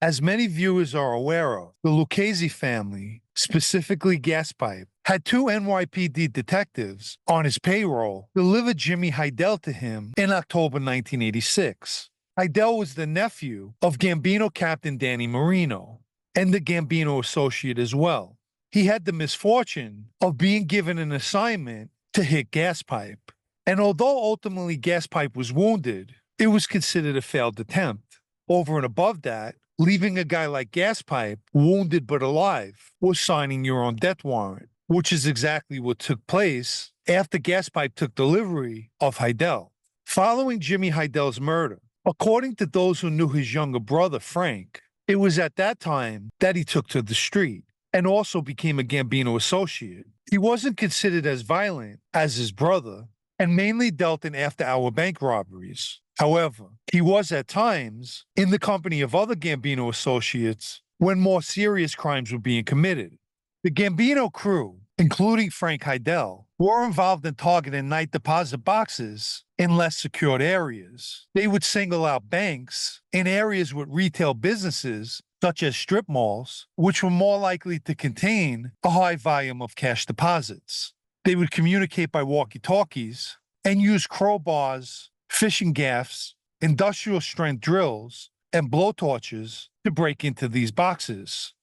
As many viewers are aware of, the Lucchese family, specifically Gaspipe, had two NYPD detectives on his payroll deliver Jimmy Hydell to him in October 1986. Hydell was the nephew of Gambino captain Danny Marino and the Gambino associate as well. He had the misfortune of being given an assignment to hit Gaspipe, and although ultimately Gaspipe was wounded, it was considered a failed attempt. Over and above that, leaving a guy like Gaspipe wounded but alive was signing your own death warrant, which is exactly what took place after Gaspipe took delivery of Hydell. Following Jimmy Hydell's murder, according to those who knew his younger brother, Frank, it was at that time that he took to the street and also became a Gambino associate. He wasn't considered as violent as his brother and mainly dealt in after-hour bank robberies. However, he was at times in the company of other Gambino associates when more serious crimes were being committed. The Gambino crew, including Frank Hydell, were involved in targeting night deposit boxes in less secured areas. They would single out banks in areas with retail businesses, such as strip malls, which were more likely to contain a high volume of cash deposits. They would communicate by walkie-talkies and use crowbars, fishing gaffs, industrial-strength drills, and blowtorches to break into these boxes.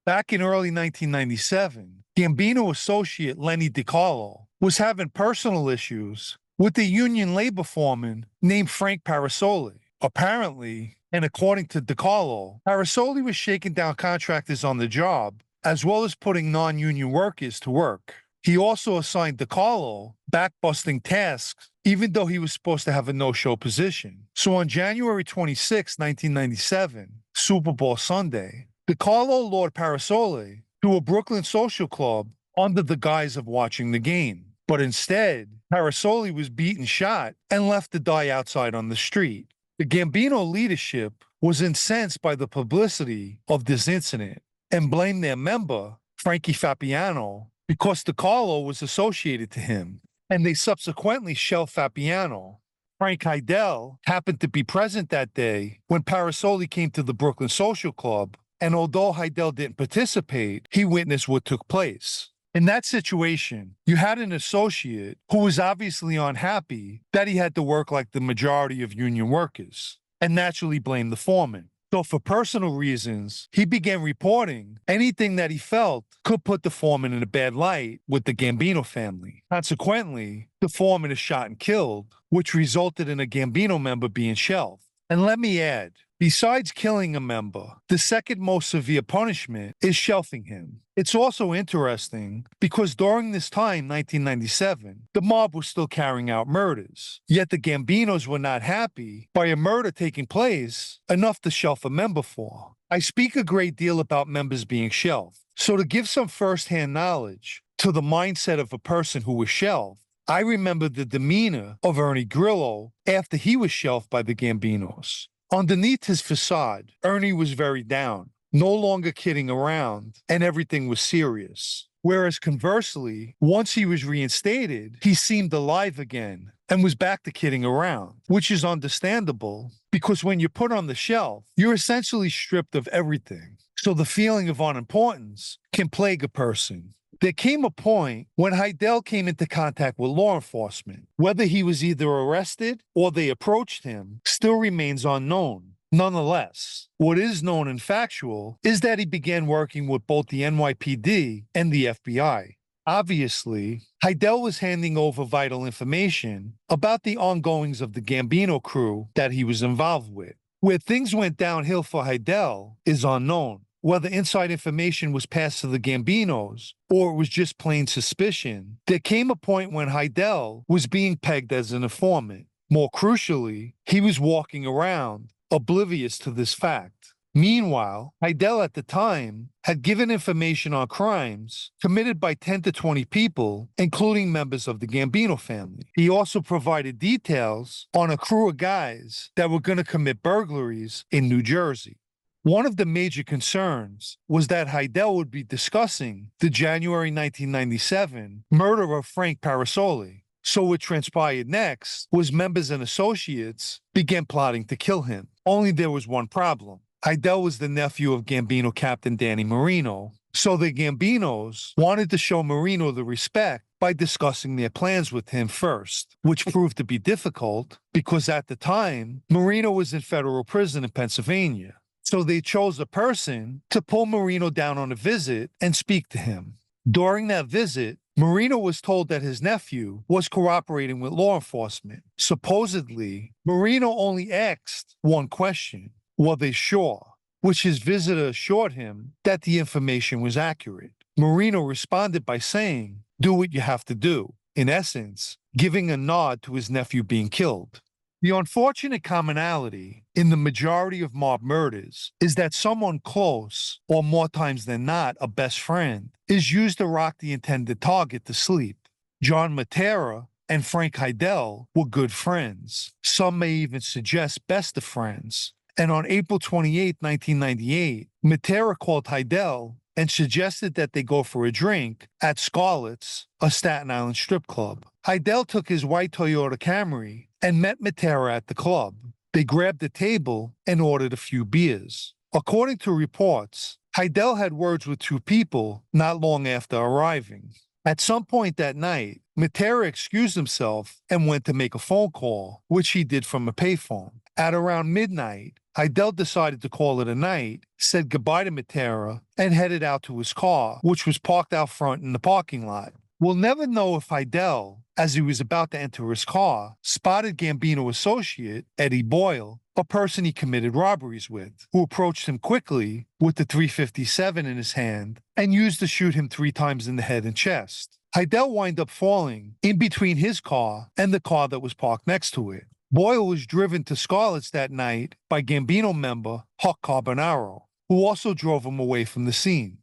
Back in early 1997, Gambino associate Lenny DiCarlo was having personal issues with a union labor foreman named Frank Parisi. Apparently, and according to DiCarlo, Parisi was shaking down contractors on the job, as well as putting non-union workers to work. He also assigned DiCarlo back-busting tasks, even though he was supposed to have a no-show position. So on January 26, 1997, Super Bowl Sunday, DiCarlo lured Parisi to a Brooklyn social club under the guise of watching the game. But instead, Parisi was beaten, shot, and left to die outside on the street. The Gambino leadership was incensed by the publicity of this incident and blamed their member, Frankie Fapiano, because DiCarlo was associated to him, and they subsequently shelved Fapiano. Frank Hydell happened to be present that day when Parisi came to the Brooklyn Social Club, and although Hydell didn't participate, he witnessed what took place. In that situation, you had an associate who was obviously unhappy that he had to work like the majority of union workers, and naturally blamed the foreman. So for personal reasons, he began reporting anything that he felt could put the foreman in a bad light with the Gambino family. Consequently, the foreman is shot and killed, which resulted in a Gambino member being shelved. And let me add, besides killing a member, the second most severe punishment is shelving him. It's also interesting because during this time, 1997, the mob was still carrying out murders. Yet the Gambinos were not happy by a murder taking place enough to shelve a member for. I speak a great deal about members being shelved. So to give some first-hand knowledge to the mindset of a person who was shelved, I remember the demeanor of Ernie Grillo after he was shelved by the Gambinos. Underneath his facade, Ernie was very down, no longer kidding around, and everything was serious. Whereas conversely, once he was reinstated, he seemed alive again and was back to kidding around, which is understandable because when you're put on the shelf, you're essentially stripped of everything. So the feeling of unimportance can plague a person. There came a point when Hydell came into contact with law enforcement. Whether he was either arrested or they approached him still remains unknown. Nonetheless, what is known and factual is that he began working with both the NYPD and the FBI. Obviously, Hydell was handing over vital information about the ongoings of the Gambino crew that he was involved with. Where things went downhill for Hydell is unknown. Whether inside information was passed to the Gambinos or it was just plain suspicion, there came a point when Hydell was being pegged as an informant. More crucially, he was walking around oblivious to this fact. Meanwhile, Hydell at the time had given information on crimes committed by 10 to 20 people, including members of the Gambino family. He also provided details on a crew of guys that were going to commit burglaries in New Jersey. One of the major concerns was that Hydell would be discussing the January 1997 murder of Frank Parisi. So what transpired next was members and associates began plotting to kill him. Only there was one problem. Hydell was the nephew of Gambino captain Danny Marino, so the Gambinos wanted to show Marino the respect by discussing their plans with him first, which proved to be difficult because at the time, Marino was in federal prison in Pennsylvania. So they chose a person to pull Marino down on a visit and speak to him. During that visit, Marino was told that his nephew was cooperating with law enforcement. Supposedly, Marino only asked one question: were they sure? Which his visitor assured him that the information was accurate. Marino responded by saying, "Do what you have to do," in essence, giving a nod to his nephew being killed. The unfortunate commonality in the majority of mob murders is that someone close, or more times than not, a best friend, is used to rock the intended target to sleep. John Matera and Frank Hydell were good friends. Some may even suggest best of friends. And on April 28, 1998, Matera called Hydell and suggested that they go for a drink at Scarlett's, a Staten Island strip club. Hydell took his white Toyota Camry and met Matera at the club. They grabbed a table and ordered a few beers. According to reports, Hydell had words with two people not long after arriving. At some point that night, Matera excused himself and went to make a phone call, which he did from a payphone. At around midnight, Hydell decided to call it a night, said goodbye to Matera, and headed out to his car, which was parked out front in the parking lot. We'll never know if Hydell, as he was about to enter his car, spotted Gambino associate Eddie Boyle, a person he committed robberies with, who approached him quickly with the .357 in his hand and used to shoot him 3 times in the head and chest. Hydell wound up falling in between his car and the car that was parked next to it. Boyle was driven to Scarlett's that night by Gambino member Huck Carbonaro, who also drove him away from the scene.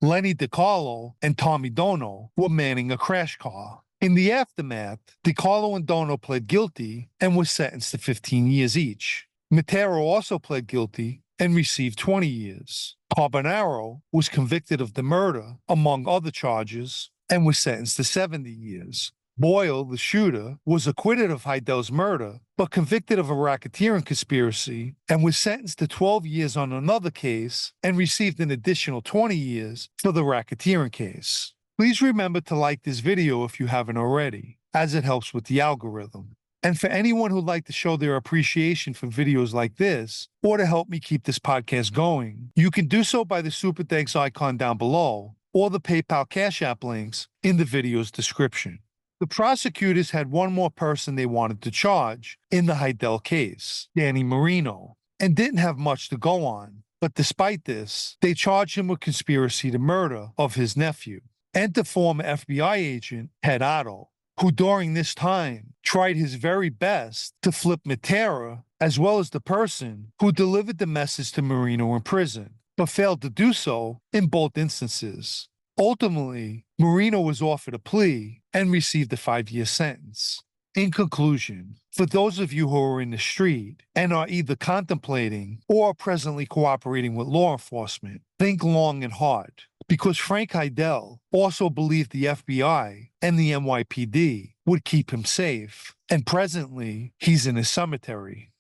Lenny DiCarlo and Tommy Dono were manning a crash car. In the aftermath, DiCarlo and Dono pled guilty and were sentenced to 15 years each. Matera also pled guilty and received 20 years. Carbonaro was convicted of the murder, among other charges, and was sentenced to 70 years. Boyle, the shooter, was acquitted of Hydell's murder, but convicted of a racketeering conspiracy and was sentenced to 12 years on another case and received an additional 20 years for the racketeering case. Please remember to like this video if you haven't already, as it helps with the algorithm. And for anyone who'd like to show their appreciation for videos like this, or to help me keep this podcast going, you can do so by the Super Thanks icon down below, or the PayPal Cash App links in the video's description. The prosecutors had one more person they wanted to charge in the Hydell case, Danny Marino, and didn't have much to go on. But despite this, they charged him with conspiracy to murder of his nephew, and to former FBI agent Ted Otto, who during this time tried his very best to flip Matera, as well as the person who delivered the message to Marino in prison, but failed to do so in both instances. Ultimately, Marino was offered a plea and received a 5-year sentence. In conclusion, for those of you who are in the street and are either contemplating or are presently cooperating with law enforcement, think long and hard, because Frank Hydell also believed the FBI and the NYPD would keep him safe, and presently he's in his cemetery.